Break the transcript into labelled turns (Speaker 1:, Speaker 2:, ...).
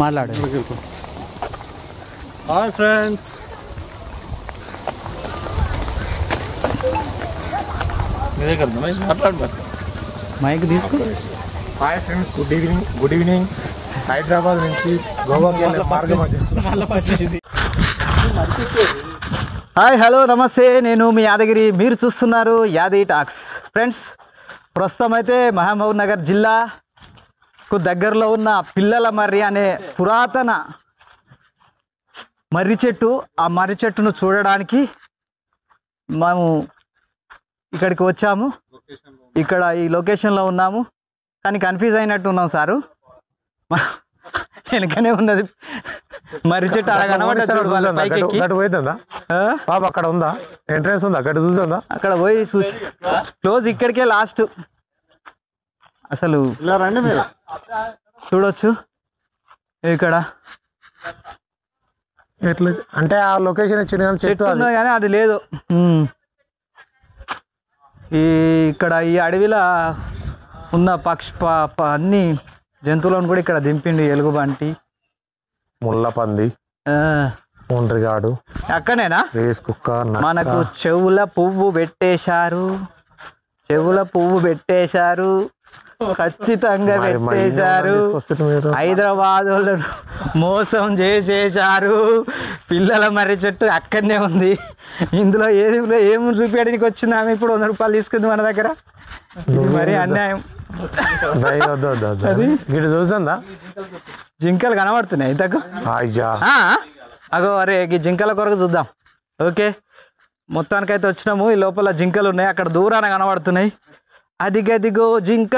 Speaker 1: మాట్లాడు.
Speaker 2: Hi friends, మీరే కదా మాట్లాడు.
Speaker 1: మైక్ తీసుకో.
Speaker 2: Hi friends, good evening. Hyderabad నుంచి గోవాకి వెళ్ళే మార్గం అది.
Speaker 1: హాయ్, హలో, నమస్తే. నేను మీ యాదగిరి, మీరు చూస్తున్నారు యాదగిరి టాక్స్. ఫ్రెండ్స్, ప్రస్తుతం అయితే మహబూబ్ నగర్ జిల్లాకు దగ్గరలో ఉన్న పిల్లల మర్రి అనే పురాతన మర్రి చెట్టు, ఆ మర్రి చెట్టును చూడడానికి మేము ఇక్కడికి వచ్చాము. ఇక్కడ ఈ లొకేషన్లో ఉన్నాము, కానీ కన్ఫ్యూజ్ అయినట్టు ఉన్నాం సారు. వెనకనే ఉన్నది మర్రి చెట్టు. అలా
Speaker 2: కనబడుతుందా? అక్కడ ఉందా ఎంట్రెన్స్? ఉందా అక్కడ? చూస్తుందా?
Speaker 1: అక్కడ పోయి చూసి క్లోజ్. ఇక్కడికే లాస్ట్. అసలు
Speaker 2: రండి, మీరు
Speaker 1: చూడొచ్చు. ఇక్కడ
Speaker 2: ఎట్లా అంటే ఆ లొకేషన్ ఇచ్చింది
Speaker 1: చెట్టు ఉన్నది కానీ అది లేదు. ఇక్కడ ఈ అడవిలో ఉన్న అన్ని జంతువులను కూడా ఇక్కడ దింపిండి. ఎలుగుబంటి,
Speaker 2: ముళ్ళపంది, ఒండ్రిగాడు,
Speaker 1: అక్కడనేనా
Speaker 2: రేస్ కుక్క.
Speaker 1: మనకు చెవుల పువ్వు పెట్టేశారు, చెవుల పువ్వు పెట్టేశారు, ఖచ్చితంగా పెట్టేశారు. హైదరాబాద్ వాళ్ళను మోసం చేసేశారు. పిల్లల మర్రి చెట్టు అక్కడనే ఉంది. ఇందులో ఏమి చూపించడానికి వచ్చింది ఆమె. ఇప్పుడు 100 రూపాయలు తీసుకుంది మన దగ్గర. మరి అన్యాయం.
Speaker 2: చూస్తుందా?
Speaker 1: జింకలు కనబడుతున్నాయి ఇంతకు. అగో, అరే ఈ జింకల కొరకు చూద్దాం. ఓకే, మొత్తానికైతే వచ్చినాము. ఈ లోపల జింకలు ఉన్నాయి, అక్కడ దూరాన కనబడుతున్నాయి. అదిగదిగో జింక